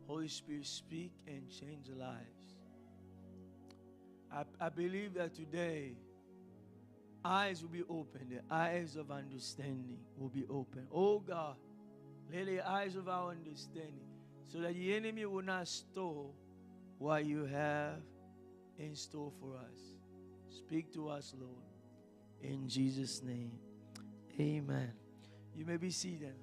Holy Spirit, speak and change lives. I believe that today, eyes will be open. The eyes of understanding will be open. Oh God, let the eyes of our understanding, so that the enemy will not steal what you have in store for us. Speak to us, Lord. In Jesus' name, amen. You may be seated.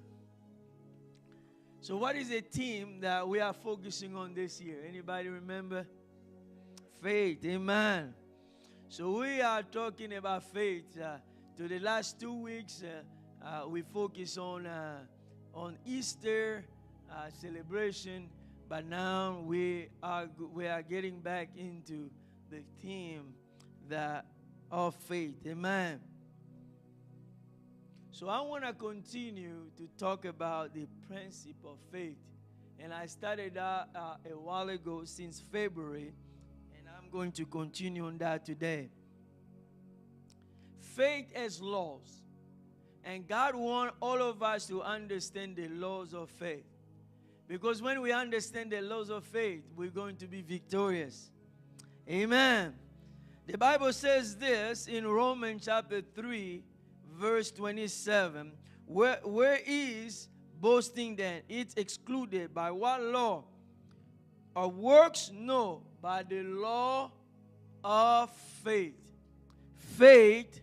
So what is the theme that we are focusing on this year? Anybody remember? Faith. Amen. So we are talking about faith. To the last 2 weeks, we focus on Easter celebration, but now we are getting back into the theme of faith. Amen. So I want to continue to talk about the principle of faith. And I started that a while ago, since February, and I'm going to continue on that today. Faith has laws. And God wants all of us to understand the laws of faith. Because when we understand the laws of faith, we're going to be victorious. Amen. The Bible says this in Romans chapter 3, verse 27. Where is boasting then? It's excluded. By what law? Or works? No, by the law of faith. Faith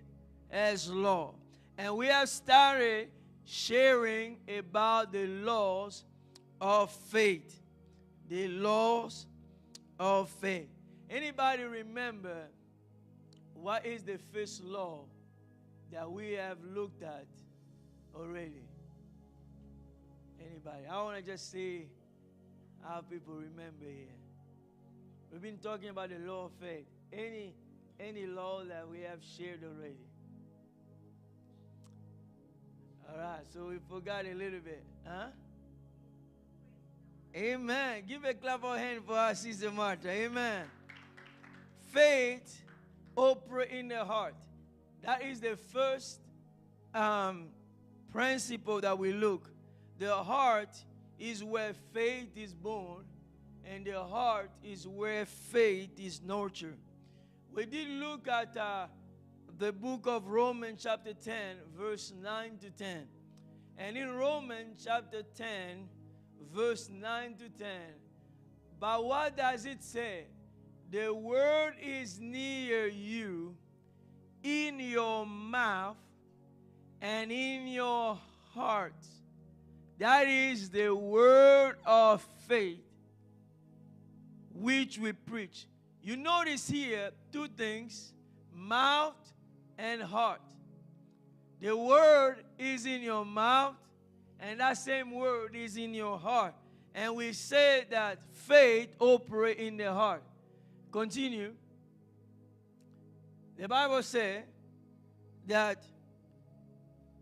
as law. And we have started sharing about the laws of faith. The laws of faith. Anybody remember what is the first law that we have looked at already? Anybody? I want to just see how people remember here. We've been talking about the law of faith. Any law that we have shared already? All right, so we forgot a little bit. Huh? Amen. Give a clap of hand for our sister Martha. Amen. Faith operates in the heart. That is the first principle that we look. The heart is where faith is born, and the heart is where faith is nurtured. We did look at the book of Romans chapter 10, verse 9 to 10. And in Romans chapter 10, verse 9 to 10, but what does it say? The word is near you, in your mouth and in your heart. That is the word of faith which we preach. You notice here two things: mouth and heart. The word is in your mouth, and that same word is in your heart. And we say that faith operates in the heart. Continue. The Bible says that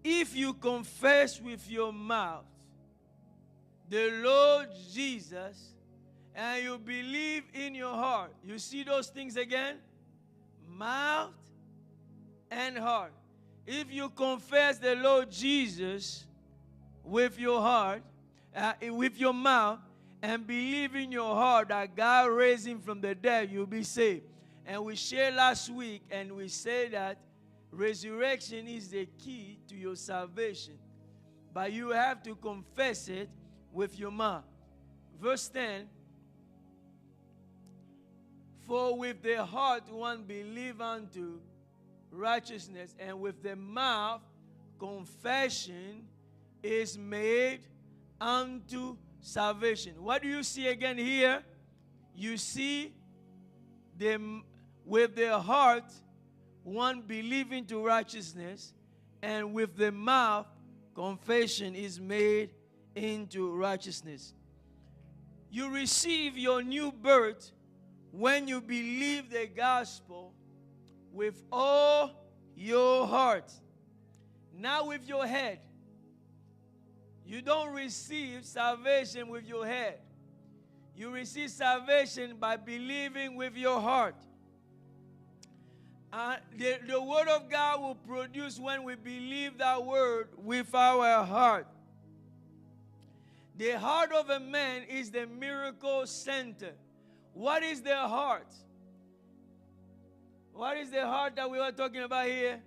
if you confess with your mouth the Lord Jesus and you believe in your heart, you see those things again? Mouth and heart. If you confess the Lord Jesus with your heart, with your mouth, and believe in your heart that God raised him from the dead, you'll be saved. And we shared last week, and we said that resurrection is the key to your salvation. But you have to confess it with your mouth. Verse 10, for with the heart one believe unto righteousness, and with the mouth confession is made unto salvation. What do you see again here? You see with the heart one believing to righteousness, and with the mouth confession is made into righteousness. You receive your new birth when you believe the gospel with all your heart, not with your head. You don't receive salvation with your head. You receive salvation by believing with your heart. The word of God will produce when we believe that word with our heart. The heart of a man is the miracle center. What is the heart? What is the heart that we are talking about here?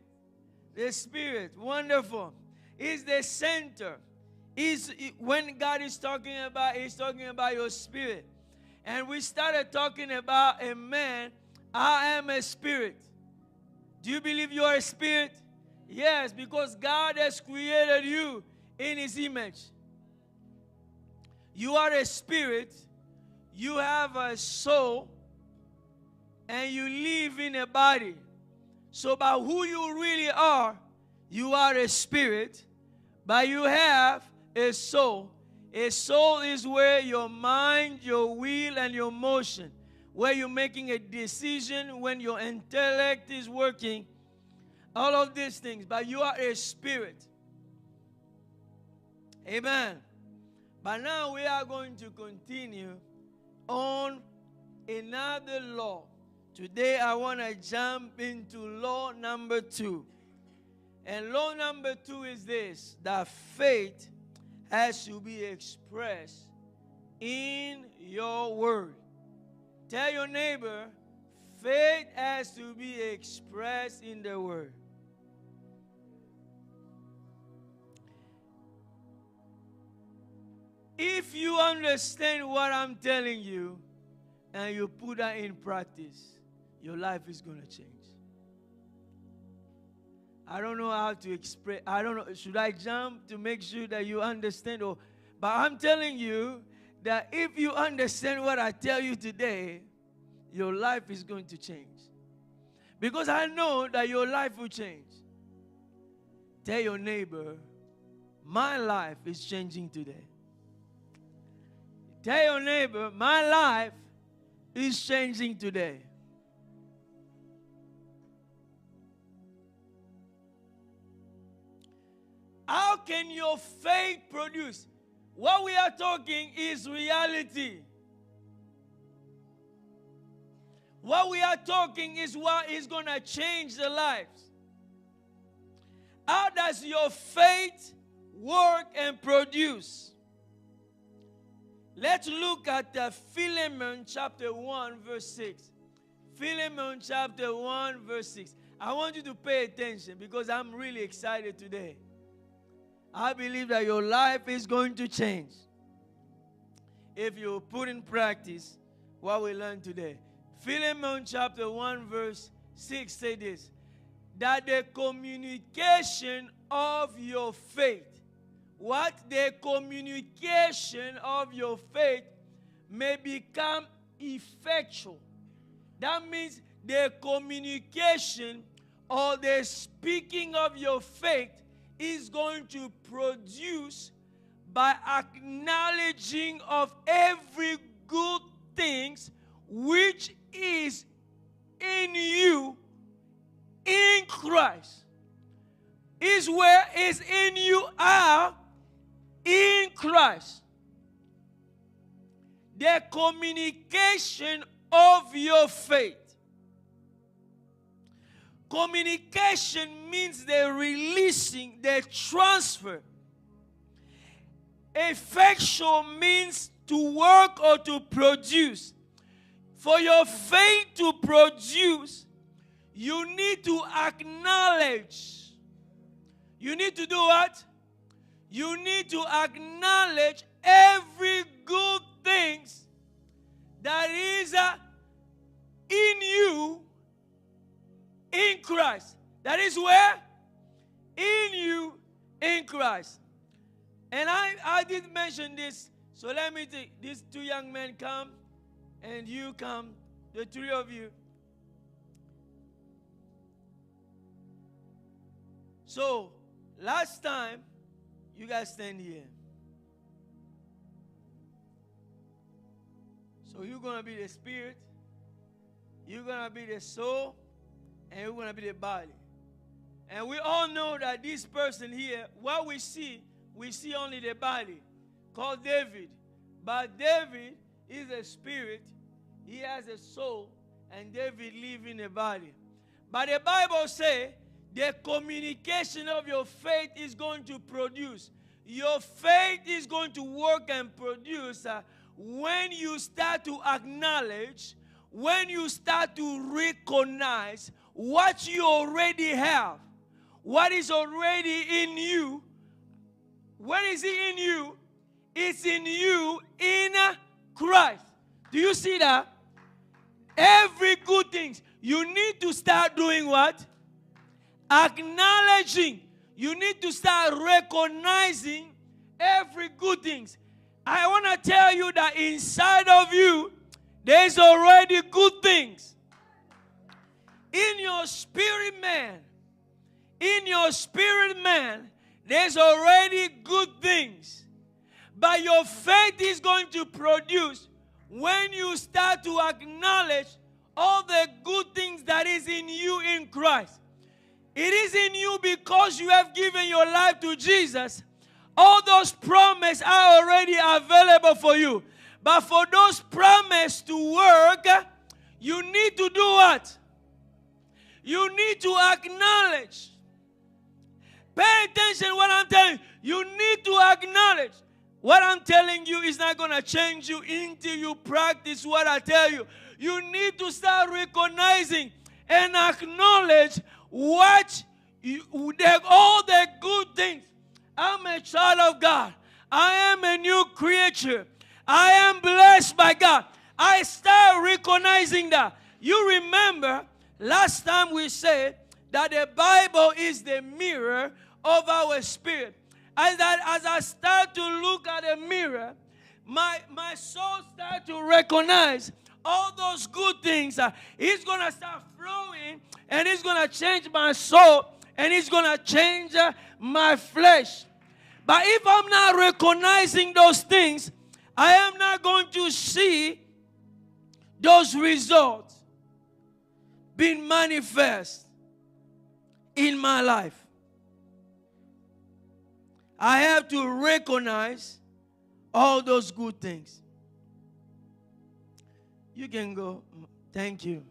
The spirit. Wonderful. Is the center. When God is talking about, He's talking about your spirit. And we started talking about a man. I am a spirit. Do you believe you are a spirit? Yes, because God has created you in His image. You are a spirit. You have a soul. And you live in a body. So by who you really are, you are a spirit. But you have a soul. A soul is where your mind, your will, and your motion, where you're making a decision, when your intellect is working, all of these things. But you are a spirit. Amen. But now we are going to continue on another law. Today I want to jump into law number 2. And law number 2 is this, that faith has to be expressed in your word. Tell your neighbor, faith has to be expressed in the word. If you understand what I'm telling you and you put that in practice, your life is going to change. I don't know how to express. I don't know. Should I jump to make sure that you understand? But I'm telling you that if you understand what I tell you today, your life is going to change. Because I know that your life will change. Tell your neighbor, my life is changing today. Tell your neighbor, my life is changing today. How can your faith produce? What we are talking is reality. What we are talking is what is going to change the lives. How does your faith work and produce? Let's look at Philemon chapter 1 verse 6. Philemon chapter 1 verse 6. I want you to pay attention because I'm really excited today. I believe that your life is going to change if you put in practice what we learned today. Philemon chapter 1 verse 6 say this, that the communication of your faith, what the communication of your faith may become effectual. That means the communication or the speaking of your faith is going to produce by acknowledging of every good things which is in you in Christ. Is where is in you are in Christ. The communication of your faith. Communication means the releasing, the transfer. Effectual means to work or to produce. For your faith to produce, you need to acknowledge. You need to do what? You need to acknowledge every good things that is in you in Christ. That is where? In you in Christ. And I did mention this. So let me take these two young men come and you come, the three of you. So last time, you guys stand here. So you're going to be the spirit, you're going to be the soul, and you're going to be the body. And we all know that this person here, what we see only the body, called David. But David is a spirit, he has a soul, and David lives in a body. But the Bible says, the communication of your faith is going to produce. your faith is going to work and produce when you start to acknowledge, when you start to recognize what you already have, what is already in you. What is it in you? It's in you in Christ. Do you see that? Every good thing. You need to start doing what? Acknowledging. You need to start recognizing every good thing. I want to tell you that inside of you, there's already good things. In your spirit man, there's already good things. But your faith is going to produce when you start to acknowledge all the good things that is in you in Christ. It is in you because you have given your life to Jesus. All those promises are already available for you. But for those promises to work, you need to do what? You need to acknowledge. Pay attention to what I'm telling you. You need to acknowledge. What I'm telling you is not going to change you until you practice what I tell you. You need to start recognizing and acknowledge all the good things. I'm a child of God. I am a new creature. I am blessed by God. I start recognizing that. You remember last time we said that the Bible is the mirror of our spirit. And that as I start to look at the mirror, my soul starts to recognize all those good things. It's going to start flowing, and it's going to change my soul, and it's going to change my flesh. But if I'm not recognizing those things, I am not going to see those results being manifest in my life. I have to recognize all those good things. You can go. Thank you.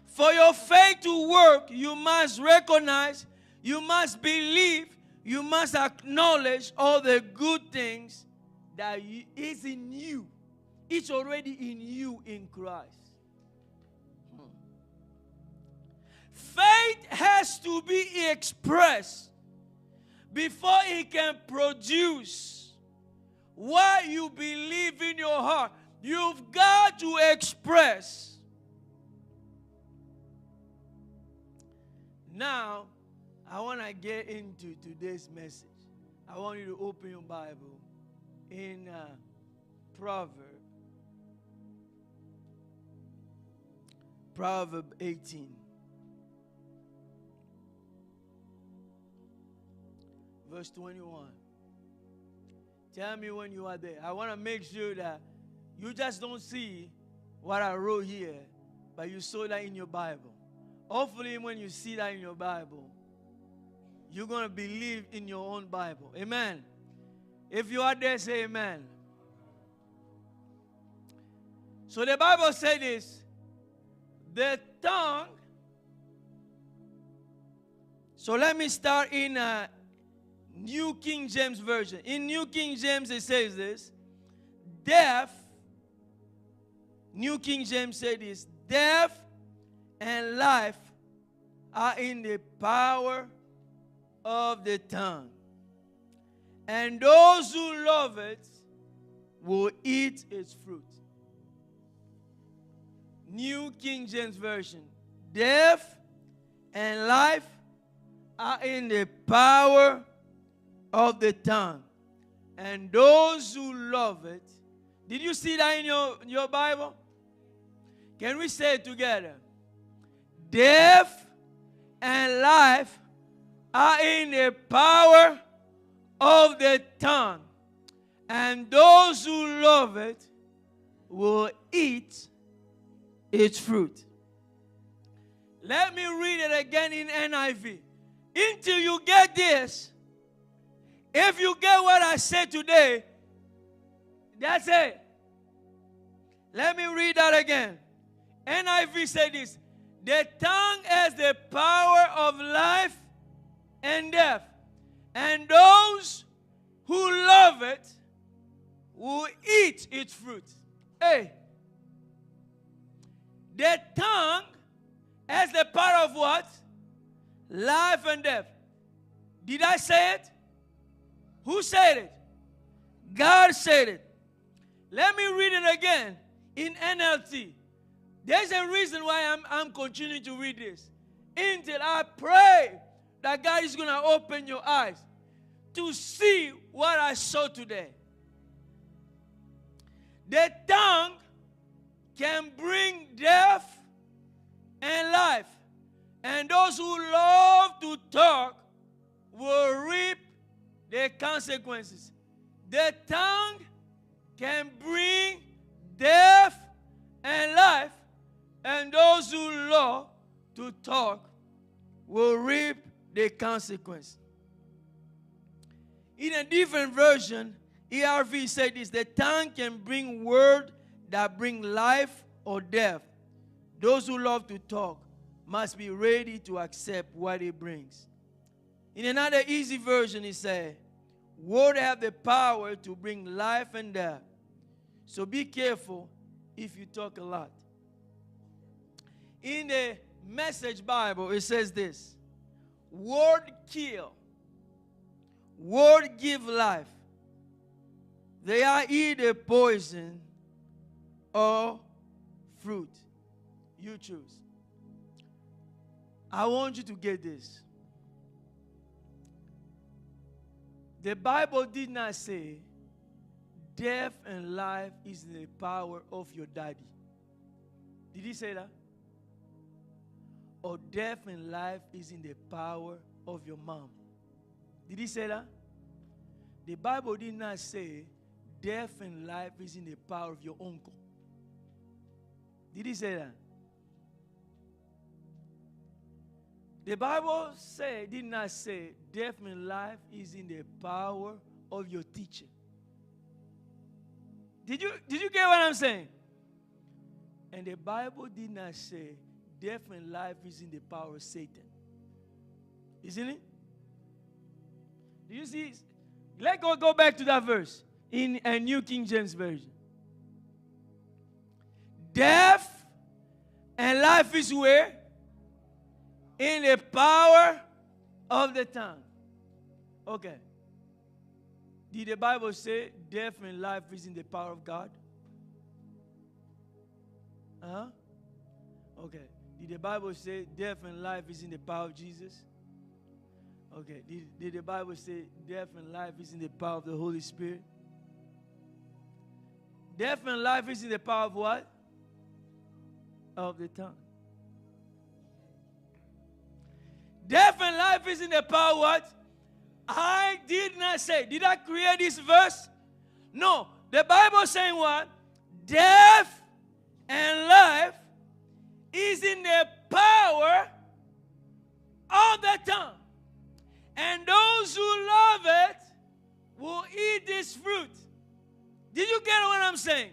For your faith to work, you must recognize, you must believe, you must acknowledge all the good things that is in you. It's already in you in Christ. Faith has to be expressed before it can produce what you believe in your heart. You've got to express. Now, I want to get into today's message. I want you to open your Bible in Proverbs 18. Verse 21. Tell me when you are there. I want to make sure that you just don't see what I wrote here, but you saw that in your Bible. Hopefully when you see that in your Bible, you're going to believe in your own Bible. Amen. If you are there, say amen. So the Bible said this. The tongue. So let me start in New King James Version. In New King James, it says this. Death, New King James said this. Death and life are in the power of the tongue. And those who love it will eat its fruit. New King James Version. Death and life are in the power of the tongue, and those who love it. Did you see that in your Bible? Can we say it together? Death and life are in the power of the tongue, and those who love it will eat its fruit. Let me read it again in NIV. Until you get this, if you get what I said today, that's it. Let me read that again. NIV said this. The tongue has the power of life and death. and those who love it will eat its fruit. Hey, the tongue has the power of what? Life and death. Did I say it? Who said it? God said it. Let me read it again in NLT. There's a reason why I'm continuing to read this. Until I pray that God is going to open your eyes to see what I saw today. The tongue can bring death and life. And those who love to talk will reap the consequences. The tongue can bring death and life. And those who love to talk will reap the consequence. In a different version, ERV said this: the tongue can bring word that bring life or death. Those who love to talk must be ready to accept what it brings. In another easy version, it said, words have the power to bring life and death. So be careful if you talk a lot. In the Message Bible, it says this: word kill, word give life. They are either poison or fruit. You choose. I want you to get this. The Bible did not say death and life is in the power of your daddy. Did he say that? Or death and life is in the power of your mom. Did he say that? The Bible did not say death and life is in the power of your uncle. Did he say that? The Bible did not say death and life is in the power of your teacher. Did you get what I'm saying? And the Bible did not say death and life is in the power of Satan. Isn't it? Do you see? Let's go back to that verse in a New King James Version. Death and life is where? In the power of the tongue. Okay. Did the Bible say death and life is in the power of God? Huh? Okay. Did the Bible say death and life is in the power of Jesus? Okay. Did the Bible say death and life is in the power of the Holy Spirit? Death and life is in the power of what? Of the tongue. Death and life is in the power of what? I did not say. Did I create this verse? No. The Bible is saying what? Death and life is in the power of the tongue. And those who love it will eat this fruit. Did you get what I'm saying?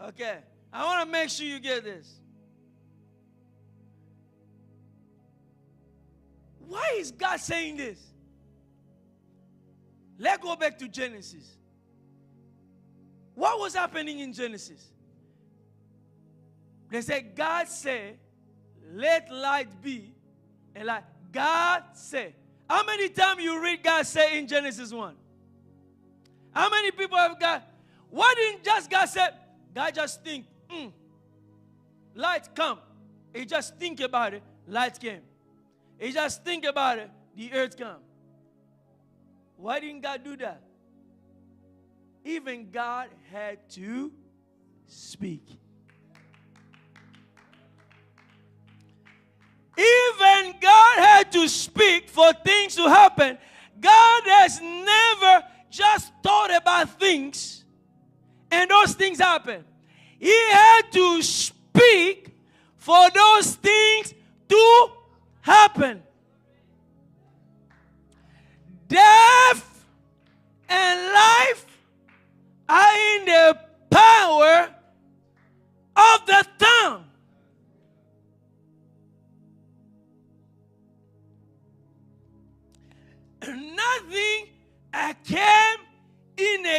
Okay. I want to make sure you get this. Why is God saying this? Let's go back to Genesis. What was happening in Genesis? They said, God said, let light be. And like God said. How many times you read God say in Genesis 1? How many people have God? Why didn't just God say, God just think, light come. He just think about it, light came. He just think about it, the earth come. Why didn't God do that? Even God had to speak. Even God had to speak for things to happen. God has never just thought about things and those things happen. He had to speak for those things to happen. Death and life are in the power of the tongue.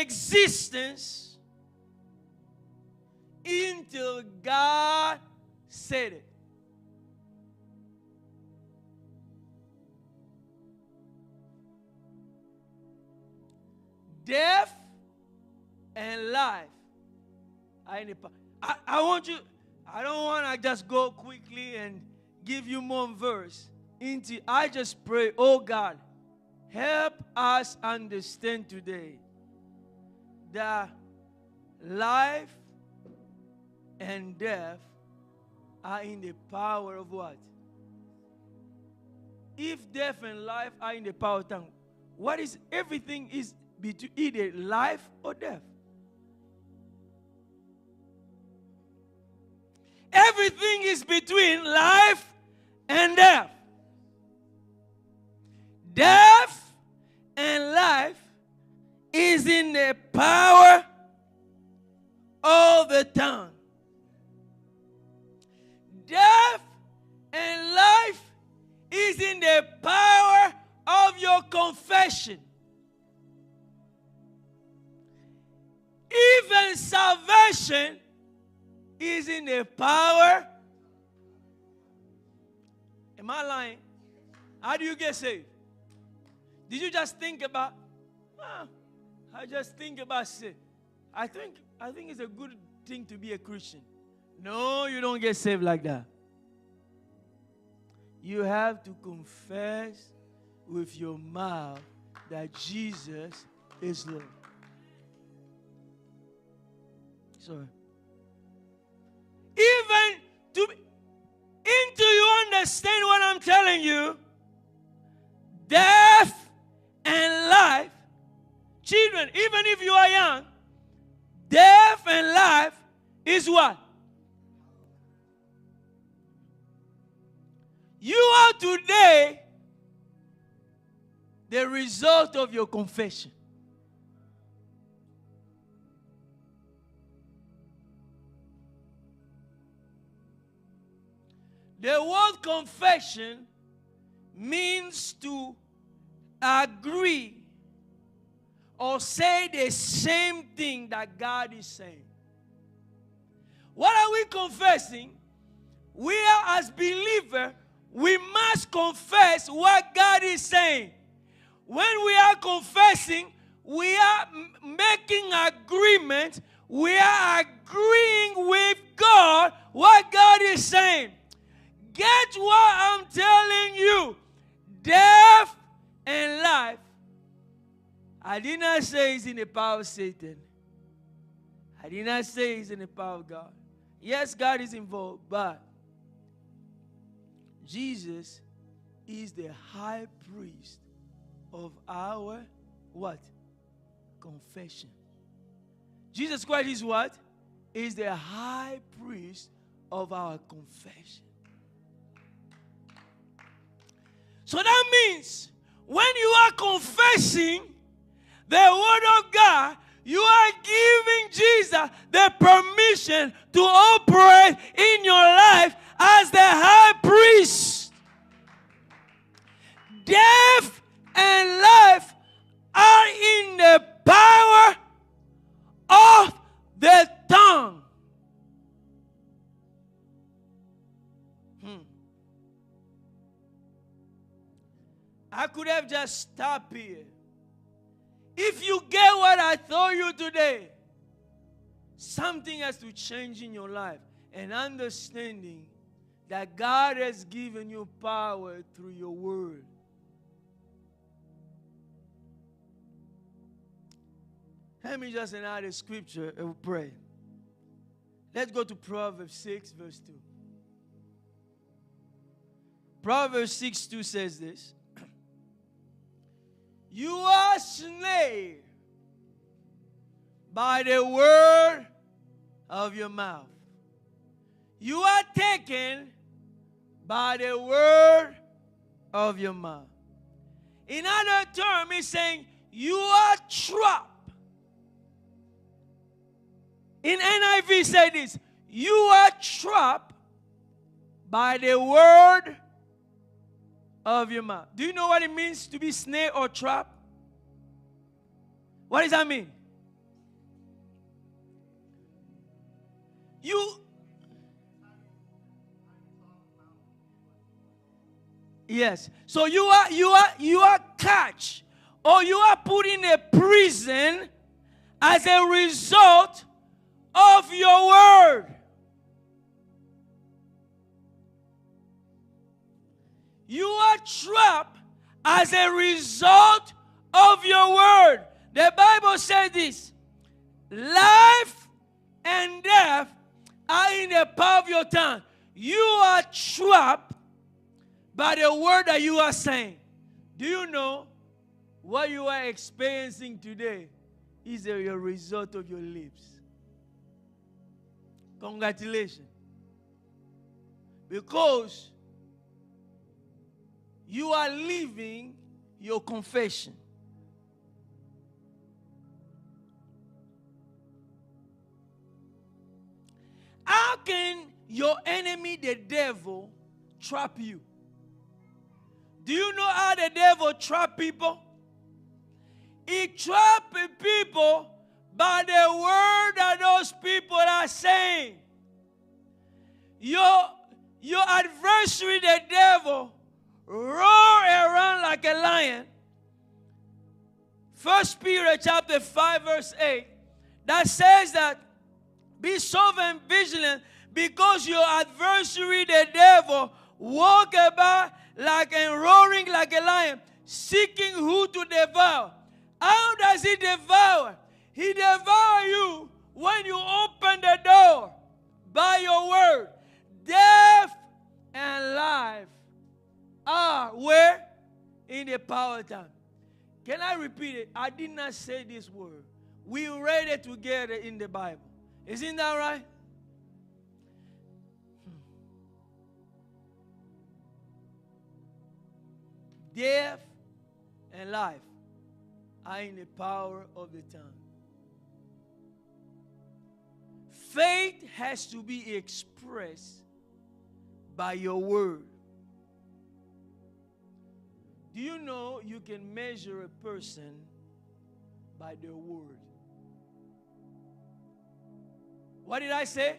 existence until God said it. Death and life are in the power. I want you, I don't want to just go quickly and give you more verse. I just pray, oh God, help us understand today that life and death are in the power of what? If death and life are in the power of tongue, what is everything is between either life or death? Everything is between life and death. Death and life is in the power of the tongue. Death and life is in the power of your confession. Even salvation is in the power. Am I lying? How do you get saved? Did you just think about, I just think about sin. I think it's a good thing to be a Christian. No, you don't get saved like that. You have to confess with your mouth that Jesus is Lord. Sorry. Even until you understand what I'm telling you, death and life, children, even if you are young, death and life is what? You are today the result of your confession. The word confession means to agree or say the same thing that God is saying. What are we confessing? We are, as believers, we must confess what God is saying. When we are confessing, we are making agreement. We are agreeing with God what God is saying. Get what I'm telling you. Death and life. I did not say it's in the power of Satan. I did not say it's in the power of God. Yes, God is involved, but Jesus is the high priest of our what? Confession. Jesus Christ is what? Is the high priest of our confession. So that means when you are confessing the word of God, you are giving Jesus the permission to operate in your life as the high priest. Death and life are in the power of the tongue. I could have just stopped here. If you get what I told you today, something has to change in your life. And understanding that God has given you power through your word. Let me just add a scripture and we'll pray. Let's go to Proverbs 6, verse 2. Proverbs 6:2 says this. You are snared by the word of your mouth. You are taken by the word of your mouth. In other terms, it's saying you are trapped. In NIV, say this. You are trapped by the word of your mouth. Do you know what it means to be snared or trapped? What does that mean? You, yes. So you are catch, or you are put in a prison as a result of your word. You are trapped as a result of your word. The Bible says this: life and death are in the power of your tongue. You are trapped by the word that you are saying. Do you know what you are experiencing today is a result of your lips? Congratulations. Because you are living your confession. How can your enemy, the devil, trap you? Do you know how the devil traps people? He traps people by the word that those people are saying. Your adversary, the devil, roar around like a lion. 1 Peter chapter 5 verse 8, that says that be sober and vigilant, because your adversary, the devil, walk about like and roaring like a lion, seeking who to devour. How does he devour? He devours you when you open the door by your word. Death and life are where? In the power of tongue. Can I repeat it? I did not say this word. We read it together in the Bible. Isn't that right? Death and life are in the power of the tongue. Faith has to be expressed by your word. Do you know you can measure a person by their word? What did I say?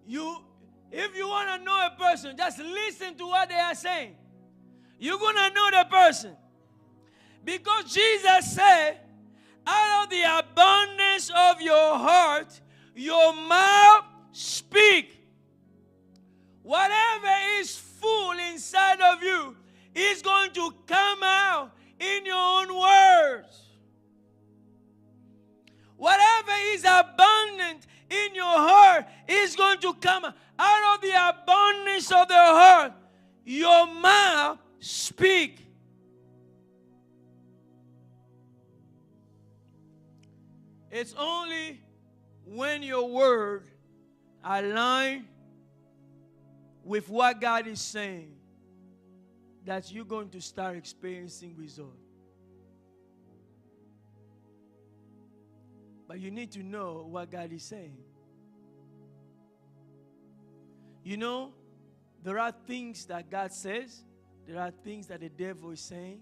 If you want to know a person, just listen to what they are saying. You're going to know the person. Because Jesus said, out of the abundance of your heart, your mouth speak. Whatever is full inside of you is going to come out in your own words. Whatever is abundant in your heart is going to come out of the abundance of the heart. Your mouth speak. It's only when your word aligns with what God is saying that you're going to start experiencing results. But you need to know what God is saying. You know, there are things that God says, there are things that the devil is saying,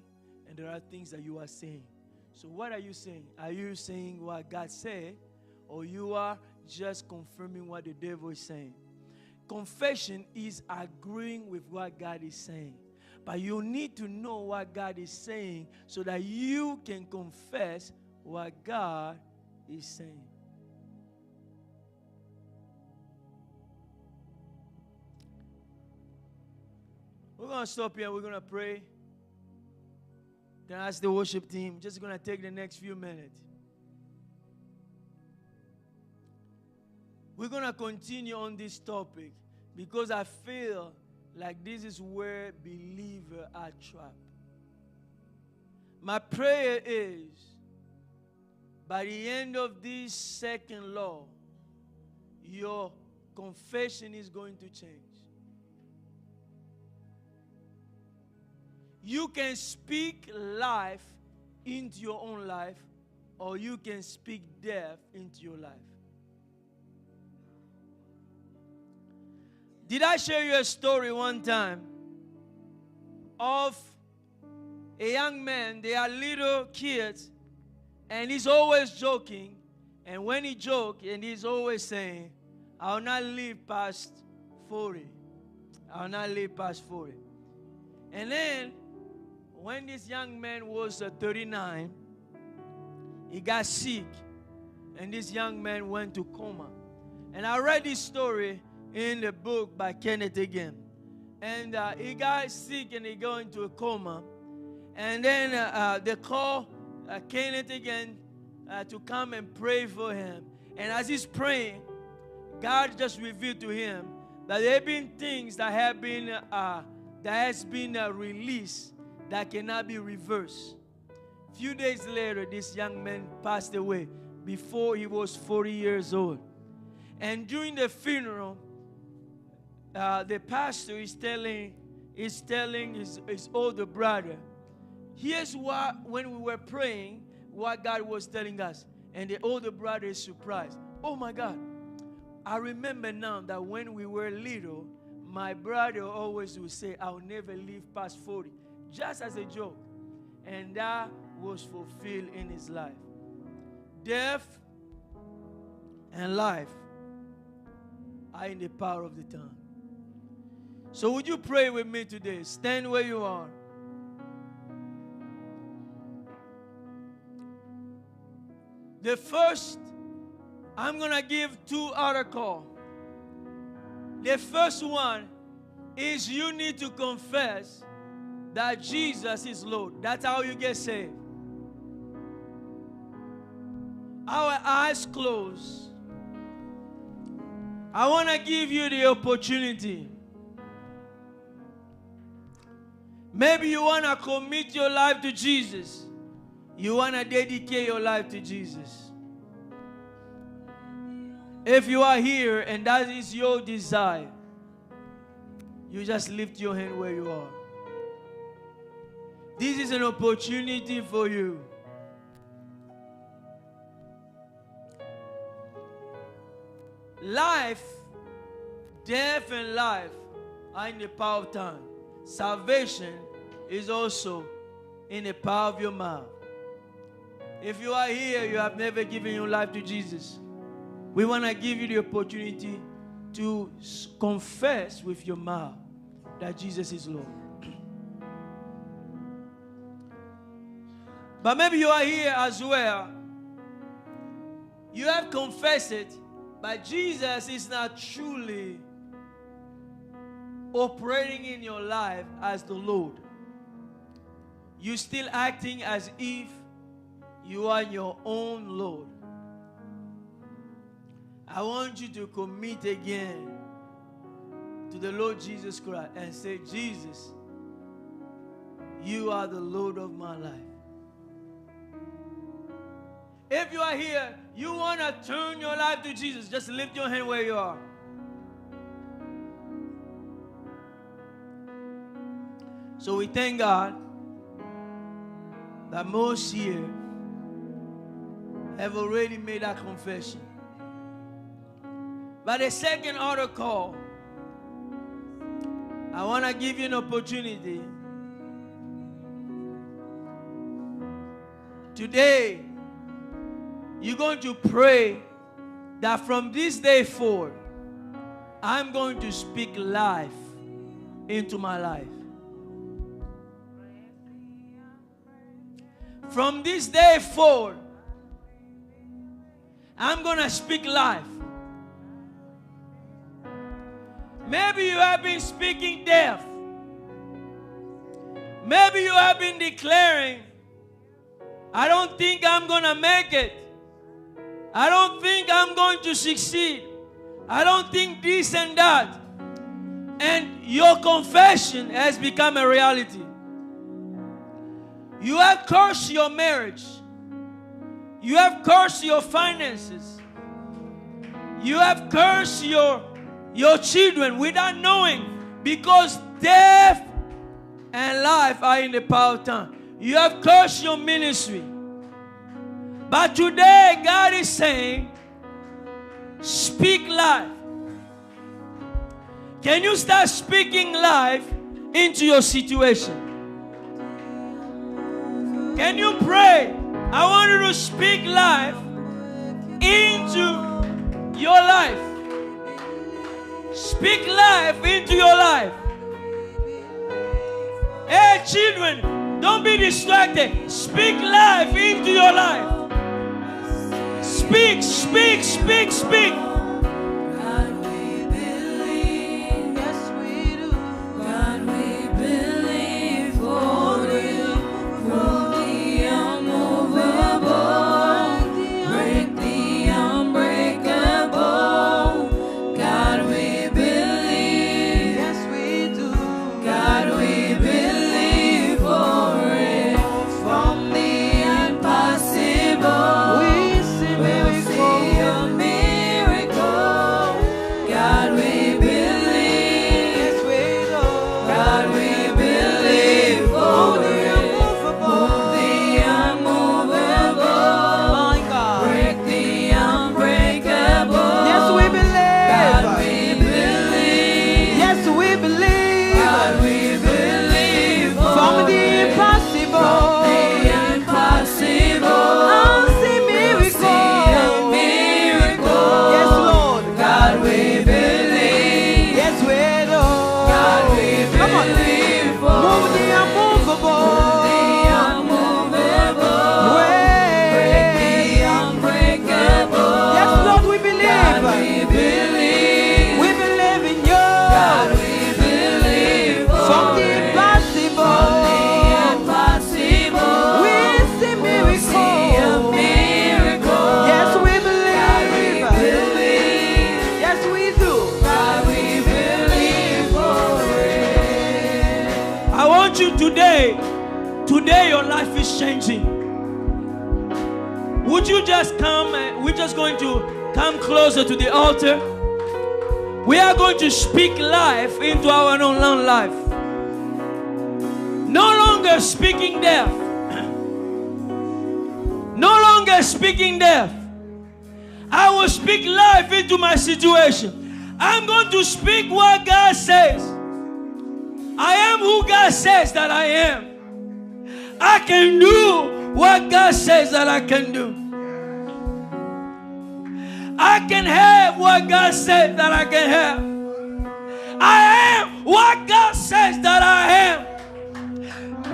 and there are things that you are saying. So what are you saying? Are you saying what God said, or you are just confirming what the devil is saying? Confession is agreeing with what God is saying. But you need to know what God is saying so that you can confess what God is saying. We're going to stop here. We're going to pray. Then ask the worship team. Just going to take the next few minutes. We're going to continue on this topic because I feel like this is where believers are trapped. My prayer is, by the end of this second law, your confession is going to change. You can speak life into your own life, or you can speak death into your life. Did I share you a story one time of a young man? They are little kids, and he's always joking. And when he jokes, and he's always saying, I will not live past 40. I will not live past 40. And then, when this young man was 39, he got sick. And this young man went to coma. And I read this story in the book by Kenneth again. And he got sick and he got into a coma. And then they called Kenneth again to come and pray for him. And as he's praying, God just revealed to him that there have been things that have been released that cannot be reversed. A few days later, this young man passed away before he was 40 years old. And during the funeral, the pastor is telling his older brother, here's what, when we were praying, what God was telling us. And the older brother is surprised. Oh my God, I remember now that when we were little, my brother always would say, I'll never live past 40. Just as a joke. And that was fulfilled in his life. Death and life are in the power of the tongue. So would you pray with me today? Stand where you are. The first, I'm going to give 2 other calls. The first one is you need to confess that Jesus is Lord. That's how you get saved. Our eyes closed. I want to give you the opportunity. Maybe you want to commit your life to Jesus. You want to dedicate your life to Jesus. If you are here and that is your desire, you just lift your hand where you are. This is an opportunity for you. Life, death and life are in the power of tongue. Salvation is also in the power of your mouth. If you are here, you have never given your life to Jesus, we want to give you the opportunity to confess with your mouth that Jesus is Lord. But maybe you are here as well. You have confessed it, but Jesus is not truly operating in your life as the Lord. You're still acting as if you are your own Lord. I want you to commit again to the Lord Jesus Christ and say, Jesus, you are the Lord of my life. If you are here, you want to turn your life to Jesus, just lift your hand where you are. So we thank God that most here have already made that confession. But the second order call, I want to give you an opportunity. Today, you're going to pray that from this day forward, I'm going to speak life into my life. From this day forward, I'm going to speak life. Maybe you have been speaking death. Maybe you have been declaring, I don't think I'm going to make it. I don't think I'm going to succeed. I don't think this and that. And your confession has become a reality. You have cursed your marriage. You have cursed your finances. You have cursed your children without knowing, because death and life are in the power of tongue. You have cursed your ministry. But today, God is saying, speak life. Can you start speaking life into your situation? Can you pray? I want you to speak life into your life. Speak life into your life. Hey, children, don't be distracted. Speak life into your life. Speak, speak, speak, speak. God, we believe. Yes, we do. God, we believe for you. Move the unmovable. Break the unbreakable. God, we believe. Yes, we do. God, we believe for it. From the impossible. We see a miracle. God, we believe. Yes, we do. God, we believe for it. Move the unmovable. My God. Break the unbreakable. Yes, we believe. God, we believe. Yes, we believe. God, we believe from the impossible. From the impossible. I'll see miracle. Yes, Lord. God, we believe. Yes, we do. God, we believe. Move the unmovable. Break the unbreakable. Yes, Lord, we believe. God, we believe. We believe in you. God, we believe. From the impossible. We see miracle. Yes, we believe. Yes, we do. God, we believe for it. I want you today your life is changing. Would you just come? We're just going to come closer to the altar. We are going to speak life into our own life. No longer speaking death. No longer speaking death. I will speak life into my situation. I'm going to speak what God says. I am who God says that I am. I can do what God says that I can do. I can have what God says that I can have. I am what God says that I am.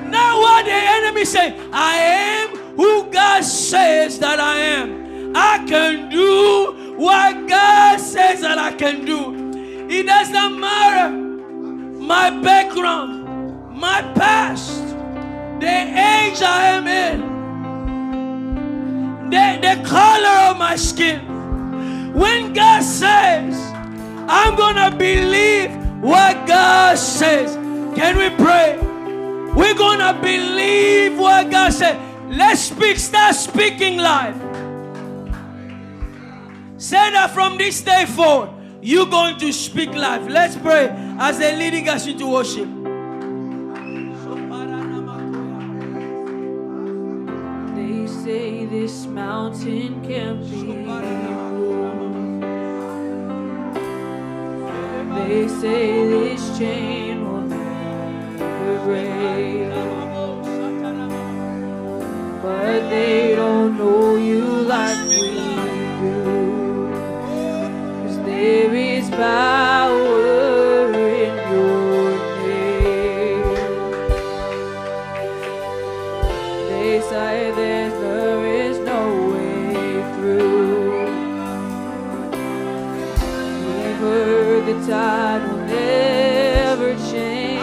Not what the enemy says. I am who God says that I am. I can do what God says that I can do. It doesn't matter my background, my past, the age I am in, the color of my skin. When God says, I'm gonna believe what God says. Can we pray? We're gonna believe what God said. Let's speak. Start speaking life. Say that from this day forward, you're going to speak life. Let's pray as they're leading us into worship. They say this mountain can't be moved. They say this chain will never break. But they don't know you like we do. 'Cause there is power in your name. They say there is no way through. We've heard the tide will never change.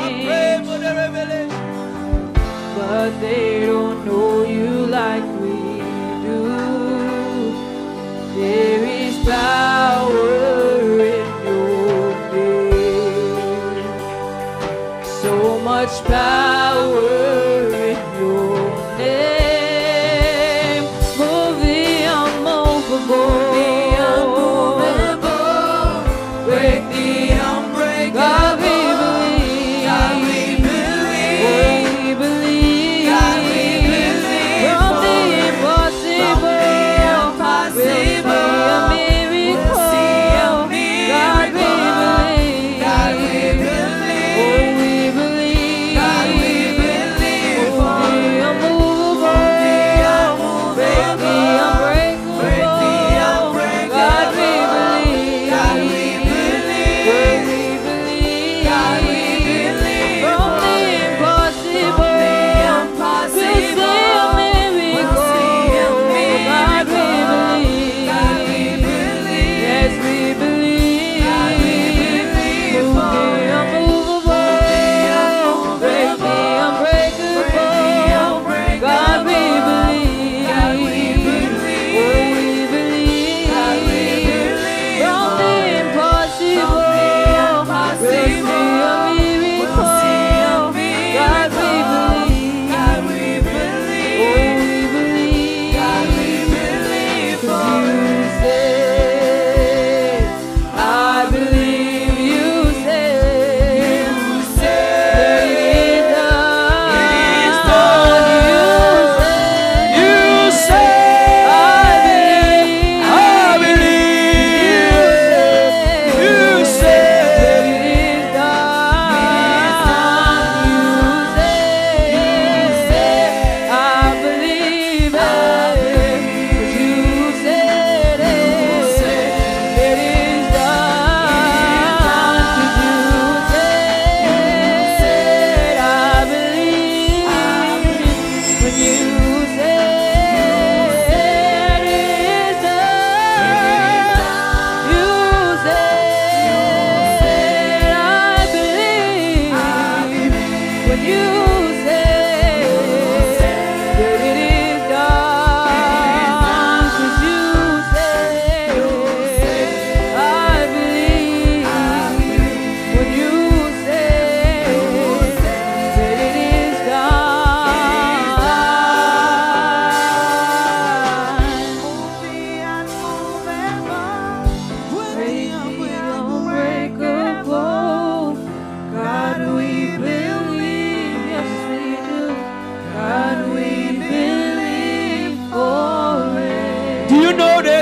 But they don't know you like we do. There is power in your name. So much power in your name. Move the unmovable. Break the unbreakable. God, we believe. God, we believe. We believe. God, we believe. From the impossible. We'll see a miracle. God, we believe. God, we believe. Oh, we believe. God,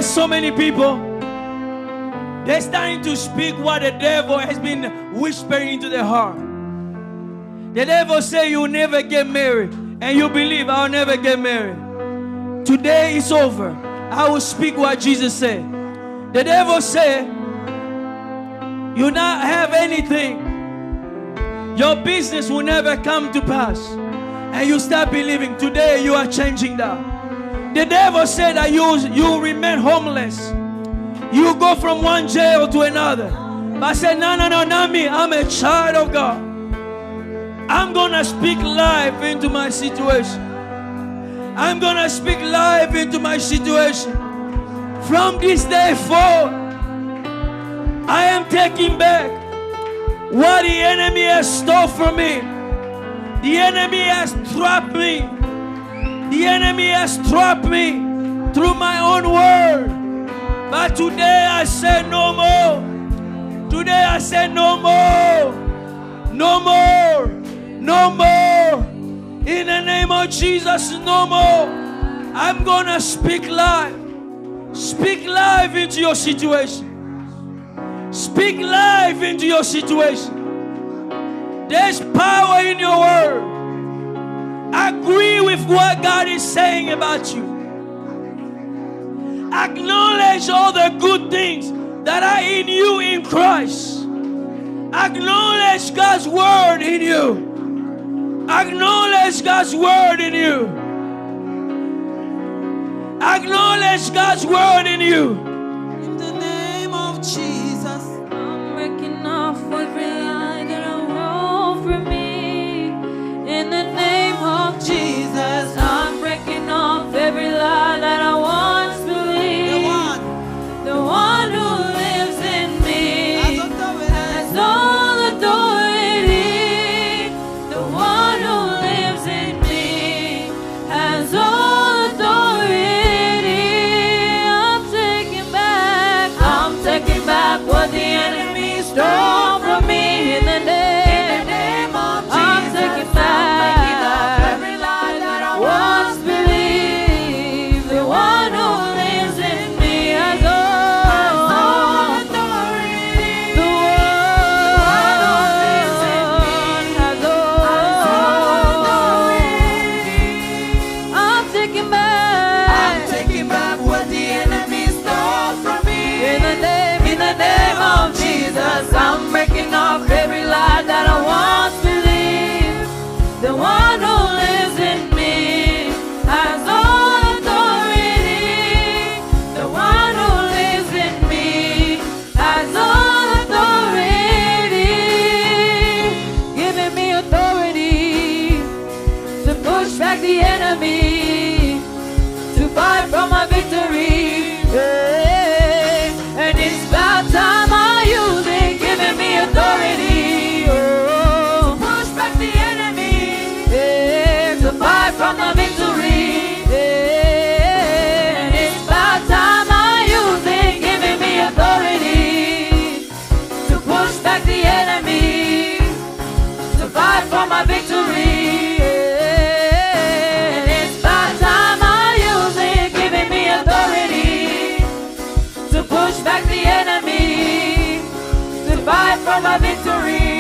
there's so many people, they're starting to speak what the devil has been whispering into their heart. The devil say you'll never get married, and you believe I'll never get married. Today it's over. I will speak what Jesus said. The devil said you'll not have anything. Your business will never come to pass. And you start believing. Today you are changing that. The devil said that you remain homeless. You go from one jail to another. But I said, no, not me. I'm a child of God. I'm going to speak life into my situation. I'm going to speak life into my situation. From this day forward, I am taking back what the enemy has stole from me. The enemy has trapped me. The enemy has trapped me through my own word. But today I say no more. Today I say no more. No more. No more. In the name of Jesus, no more. I'm going to speak life. Speak life into your situation. Speak life into your situation. There's power in your word. Agree with what God is saying about you. Acknowledge all the good things that are in you in Christ. Acknowledge God's word in you. Acknowledge God's word in you. Acknowledge God's word in you. In the name of Jesus, I'm breaking off every lie that I wrote for me. In the name of Jesus, I'm breaking off every lie that I once believed. The one who lives in me has all authority. The one who lives in me has all authority. I'm taking back what the enemy stole from me. In the name of Jesus, I'm taking back every lie that I once believed. The one who lives in me has all authority. The one who lives in me has all authority. I'm taking back what the enemy stole from me. In the name of Jesus, I'm breaking off every lie that I once believed. The one who lives in me has all authority. The one who lives in me has all authority. Giving me authority to push back the enemy, to fight for my victory. And it's about time I use it, giving me authority, to push back the enemy, to fight from the victory. And it's about time I use it, giving me authority, to push back the enemy, to fight for my victory. And it's about time I use it, giving me authority, to push back the enemy, to fight for my victory.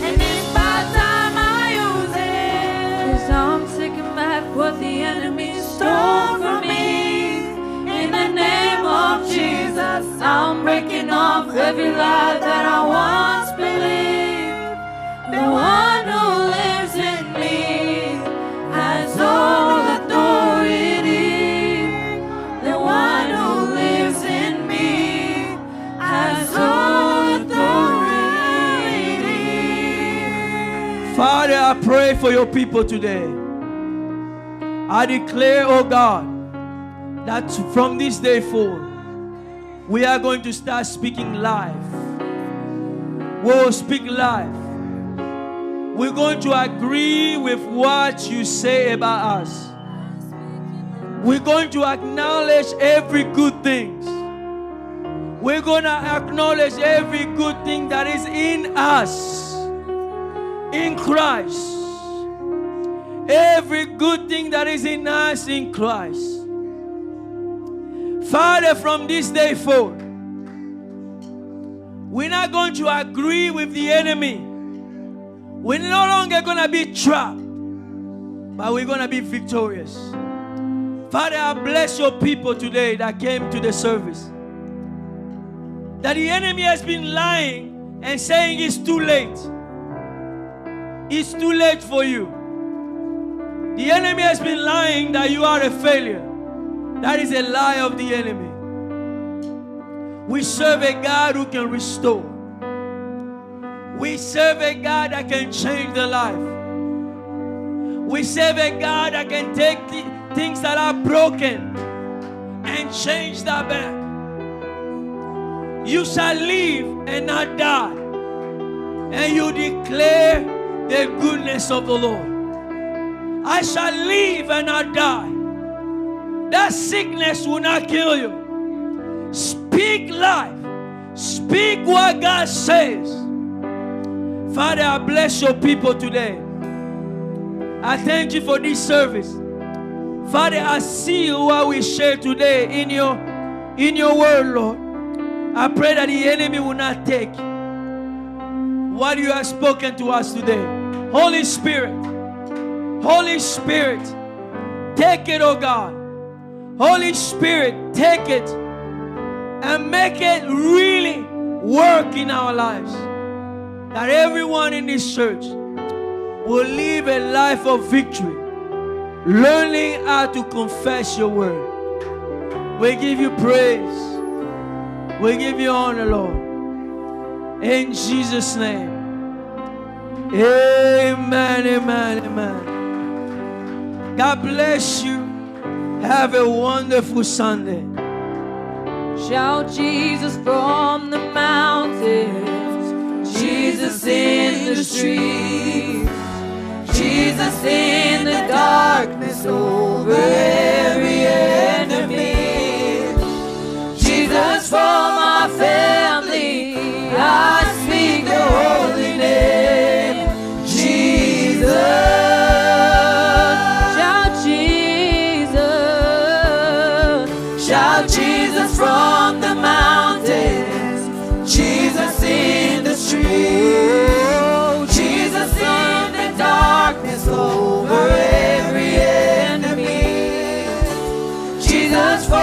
And it's about time I use it, 'cause I'm taking back what the enemy stole from me. In the name of Jesus, I'm breaking off every lie that I once believed. The one who lives in me has all authority. The one who lives in me has all authority. Father, I pray for your people today. I declare, oh God, that from this day forward, we are going to start speaking life. We will speak life. We're going to agree with what you say about us. We're going to acknowledge every good thing. We're going to acknowledge every good thing that is in us, in Christ. Every good thing that is in us in Christ. Father, from this day forward, we're not going to agree with the enemy. We're no longer going to be trapped, but we're going to be victorious. Father, I bless your people today that came to the service. That the enemy has been lying and saying it's too late. It's too late for you. The enemy has been lying that you are a failure. That is a lie of the enemy. We serve a God who can restore. We serve a God that can change the life. We serve a God that can take things that are broken and change that back. You shall live and not die, and you declare the goodness of the Lord. I shall live and not die. That sickness will not kill you. Speak life. Speak what God says. Father, I bless your people today. I thank you for this service. Father, I see what we share today in your word, Lord. I pray that the enemy will not take what you have spoken to us today. Holy Spirit, take it, oh God. Holy Spirit, take it and make it really work in our lives. That everyone in this church will live a life of victory, learning how to confess your word. We give you praise. We give you honor, Lord. In Jesus' name. Amen, amen, amen. God bless you. Have a wonderful Sunday. Shout Jesus from the mountains, Jesus in the streets, Jesus in the darkness over every enemy. Jesus for my family, I speak the holy name, Jesus. Shout Jesus, shout Jesus from the mountains, Jesus in the streets, Jesus in the darkness over every enemy. Jesus for